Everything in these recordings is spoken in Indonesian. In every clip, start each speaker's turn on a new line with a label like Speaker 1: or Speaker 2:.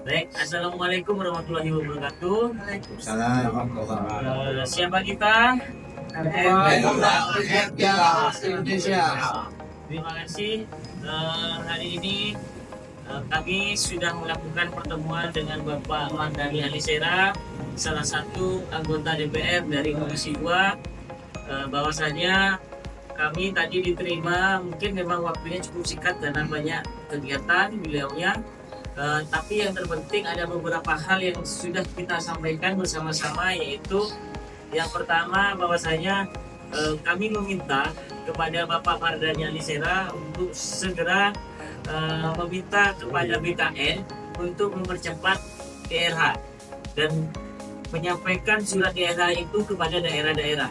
Speaker 1: Baik, assalamualaikum warahmatullahi wabarakatuh.
Speaker 2: Waalaikumsalam warahmatullahi wabarakatuh.
Speaker 1: Siapa kita?
Speaker 2: Indonesia.
Speaker 1: Terima kasih. Hari ini kami sudah melakukan pertemuan dengan Bapak Mardhani Alisera, salah satu anggota DPR dari Komisi 2. Bahwasanya kami tadi diterima, mungkin memang waktunya cukup singkat karena banyak kegiatan beliaunya. Tapi yang terpenting ada beberapa hal yang sudah kita sampaikan bersama-sama, yaitu yang pertama bahwasanya kami meminta kepada Bapak Mardhani Alisera untuk segera meminta kepada BKN untuk mempercepat DRH dan menyampaikan surat DRH itu kepada daerah-daerah.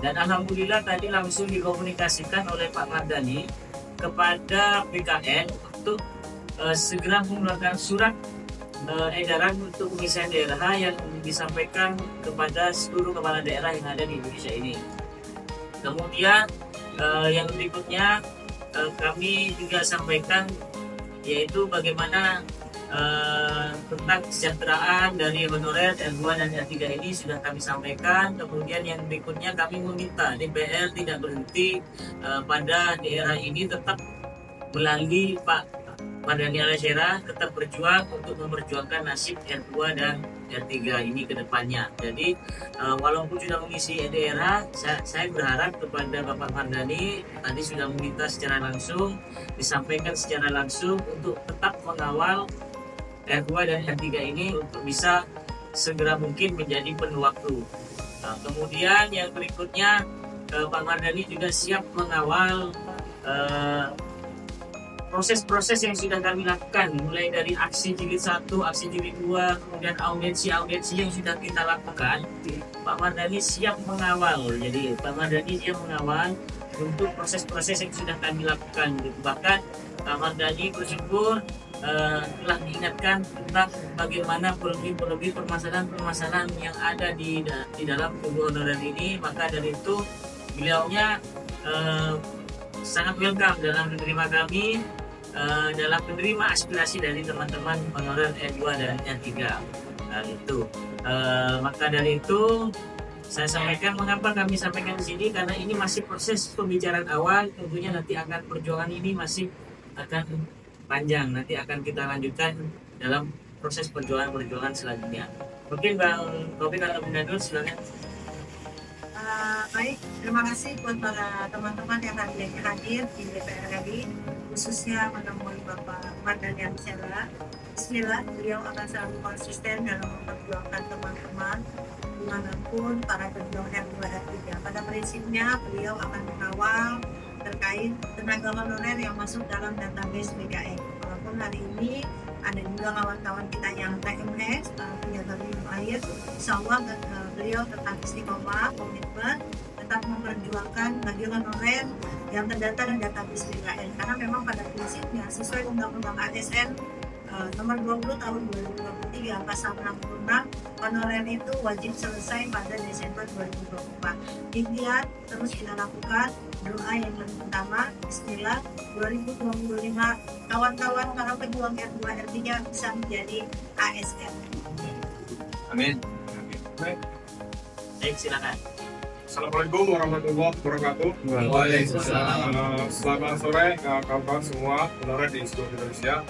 Speaker 1: Dan alhamdulillah tadi langsung dikomunikasikan oleh Pak Mardhani kepada BKN untuk segera mengeluarkan surat edaran untuk pengisian daerah yang disampaikan kepada seluruh kepala daerah yang ada di Indonesia ini. Kemudian yang berikutnya kami juga sampaikan yaitu bagaimana tentang kesejahteraan dari honorer R2 dan R3 ini sudah kami sampaikan. Kemudian yang berikutnya kami meminta DPR tidak berhenti pada daerah ini, tetap melalui Pak Mardhani Alisera tetap berjuang untuk memperjuangkan nasib R2 dan R3 ini ke depannya. Jadi walaupun sudah mengisi daerah, saya berharap kepada Bapak Mardhani tadi sudah meminta secara langsung, disampaikan secara langsung untuk tetap mengawal R2 dan R3 ini untuk bisa segera mungkin menjadi penuh waktu. Kemudian yang berikutnya Pak Mardhani juga siap mengawal proses-proses yang sudah kami lakukan, mulai dari aksi jilid 1, aksi jilid 2, kemudian audiensi yang sudah kita lakukan. Pak Mardhani siap mengawal, jadi Pak Mardhani siap mengawal untuk proses-proses yang sudah kami lakukan. Bahkan Pak Mardhani bersyukur telah diingatkan tentang bagaimana polemik-polemik permasalahan-permasalahan yang ada di dalam tubuh honorer ini. Maka dari itu beliaunya sangat welcome dalam menerima kami, dalam menerima aspirasi dari teman-teman honorer R2 dan R3. Maka dari itu saya sampaikan, mengapa kami sampaikan di sini, karena ini masih proses pembicaraan awal. Tentunya nanti akan perjuangan ini masih akan panjang, nanti akan kita lanjutkan dalam proses perjuangan selanjutnya. Mungkin Bang Taufik atau Bunda Nur, silakan.
Speaker 3: Baik, terima kasih buat para teman-teman yang hadir di DPR RI, khususnya menemui Bapak Mardhani Alisera. Bismillah, beliau akan selalu konsisten dalam memperjuangkan teman-teman dimanapun para pejuang R2 R3. Pada prinsipnya beliau akan mengawal terkait tenaga honorer yang masuk dalam database BKN. Walaupun hari ini ada juga kawan-kawan kita yang TMS, penjaga minum air, insya Allah beliau tetap istiqomah, komitmen, tetap memperjuangkan bagi honorer yang terdata di database BKN. Karena memang pada prinsipnya sesuai Undang-Undang ASN nomor 20 tahun 2023 pasal 66, honorer itu wajib selesai pada Desember 2024. Ikhtiar terus kita lakukan, doa yang paling utama, bismillah 2025 kawan-kawan para pejuang R2 R3 bisa menjadi ASN.
Speaker 2: Amin.
Speaker 1: Baik, silakan.
Speaker 4: Assalamualaikum warahmatullahi wabarakatuh.
Speaker 2: Waalaikumsalam.
Speaker 4: Selamat sore kawan-kawan semua honorer di seluruh Indonesia.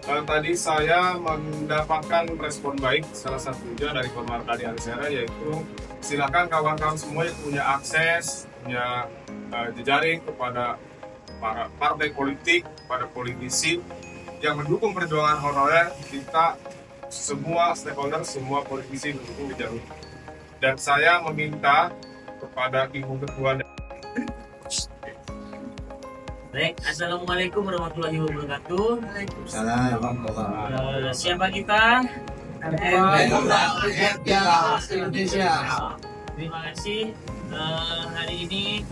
Speaker 4: Tadi saya mendapatkan respon baik, salah satunya dari Pak Mardhani Alisera, yaitu silakan kawan-kawan semua yang punya akses, punya jejaring kepada para partai politik, pada politisi yang mendukung perjuangan honorer. Kita semua stakeholder, semua politisi mendukung di jalur. Dan saya meminta kepada Ibu Ketua.
Speaker 1: Baik, assalamualaikum warahmatullahi wabarakatuh.
Speaker 2: Waalaikumsalam warahmatullahi wabarakatuh.
Speaker 1: Siapa kita?
Speaker 2: Indonesia.
Speaker 1: Terima kasih. Hari ini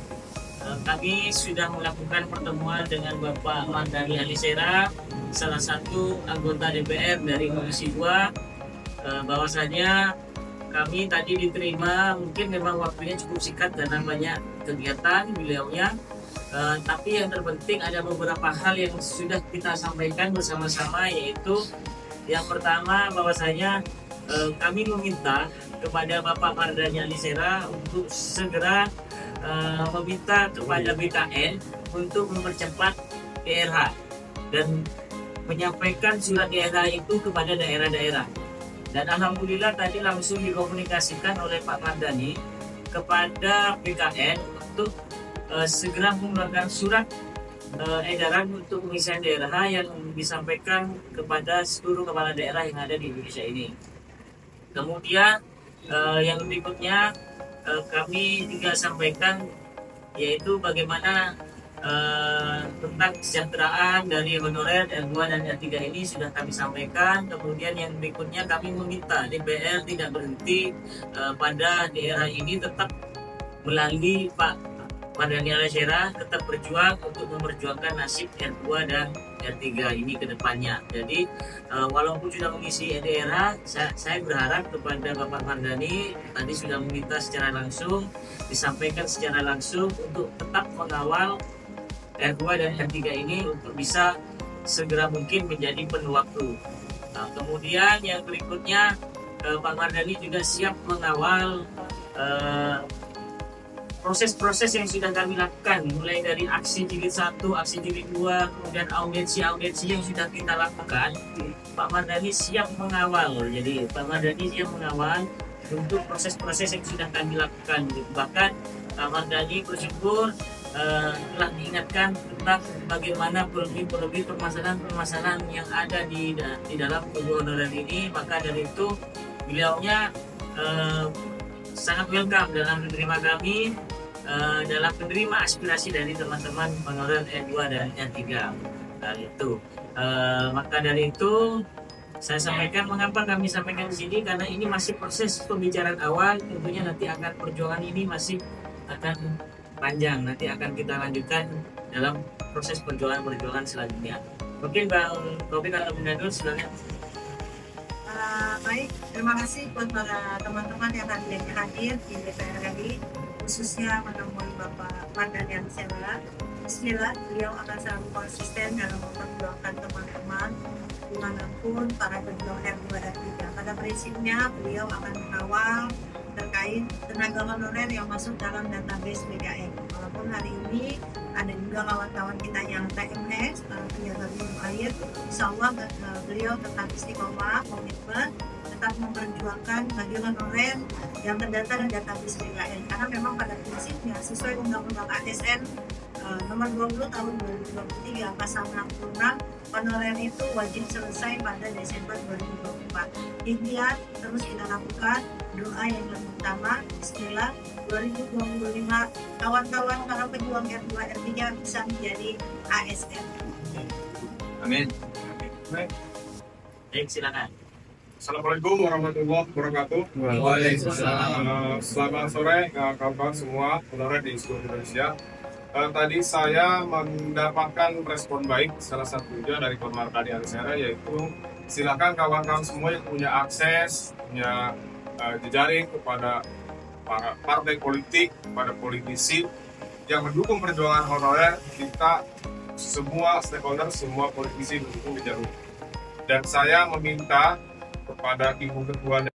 Speaker 1: kami sudah melakukan pertemuan dengan Bapak Mardhani Alisera, salah satu anggota DPR dari Komisi 2. Bahwasanya kami tadi diterima, mungkin memang waktunya cukup singkat karena banyak kegiatan beliaunya. Tapi yang terpenting ada beberapa hal yang sudah kita sampaikan bersama-sama, yaitu yang pertama bahwasanya kami meminta kepada Bapak Mardhani Alisera untuk segera meminta kepada BKN untuk mempercepat DRH dan menyampaikan surat DRH itu kepada daerah-daerah. Dan alhamdulillah tadi langsung dikomunikasikan oleh Pak Mardhani kepada BKN untuk segera mengeluarkan surat edaran untuk pengisian daerah yang disampaikan kepada seluruh kepala daerah yang ada di Indonesia ini. Kemudian yang berikutnya kami juga sampaikan yaitu bagaimana tentang kesejahteraan dari honorer R2 dan R3 ini sudah kami sampaikan. Kemudian yang berikutnya kami meminta DPR tidak berhenti pada daerah ini, tetap melalui Pak Mardhani Alisera tetap berjuang untuk memperjuangkan nasib R2 dan R3 ini ke depannya. Jadi walaupun sudah mengisi daerah, saya berharap kepada Bapak Mardhani tadi sudah meminta secara langsung, disampaikan secara langsung untuk tetap mengawal R2 dan R3 ini untuk bisa segera mungkin menjadi penuh waktu. Nah, kemudian yang berikutnya Pak Mardhani juga siap mengawal proses-proses yang sudah kami lakukan, mulai dari aksi jilid 1, aksi jilid 2, kemudian audiensi yang sudah kita lakukan. Pak Mardhani siap mengawal, jadi Pak Mardhani siap mengawal untuk proses-proses yang sudah kami lakukan. Bahkan Pak Mardhani bersyukur telah diingatkan tentang bagaimana problem-problem permasalahan yang ada di dalam tubuh honorer ini. Maka dari itu beliaunya sangat welcome dalam menerima kami, dalam menerima aspirasi dari teman-teman honorer R2 dan R3. Maka dari itu saya sampaikan, mengapa kami sampaikan di sini, karena ini masih proses pembicaraan awal. Tentunya nanti akan perjuangan ini masih akan panjang, nanti akan kita lanjutkan dalam proses perjuangan selanjutnya. Mungkin Bang Taufik atau Bunda Nur, silakan.
Speaker 3: Baik, terima kasih buat para teman-teman yang hadir di DPR RI, khususnya menemui Bapak Mardhani Alisera. Bismillah, beliau akan selalu konsisten dalam memperjuangkan teman-teman dimanapun para pejuang R2 dan R3. Pada prinsipnya beliau akan mengawal terkait tenaga honorer yang masuk dalam database BKN. Walaupun hari ini ada juga kawan-kawan kita yang TMS, penjaga minum air, insya Allah beliau tetap istiqomah, komitmen, tetap memperjuangkan bagi honorer yang terdata di database BKN. Karena memang pada prinsipnya sesuai Undang-Undang ASN nomor 20 tahun 2023 pasal 66, honorer itu wajib selesai pada Desember 2024. Ikhtiar terus kita lakukan, doa yang lebih utama. Bismillah, 2025 kawan-kawan para pejuang R2 R3 bisa menjadi ASN.
Speaker 2: Amin.
Speaker 1: Baik, silakan.
Speaker 4: Assalamualaikum warahmatullahi wabarakatuh.
Speaker 2: Waalaikumsalam.
Speaker 4: Selamat sore kawan-kawan semua honorer di seluruh Indonesia. Tadi saya mendapatkan respon baik, salah satunya dari Pak Mardhani Alisera, yaitu silakan kawan-kawan semua yang punya akses, punya jejaring kepada para partai politik, pada politisi yang mendukung perjuangan honorer. Kita semua stakeholder, semua politisi mendukung jejaring. Dan saya meminta kepada Ibu Ketua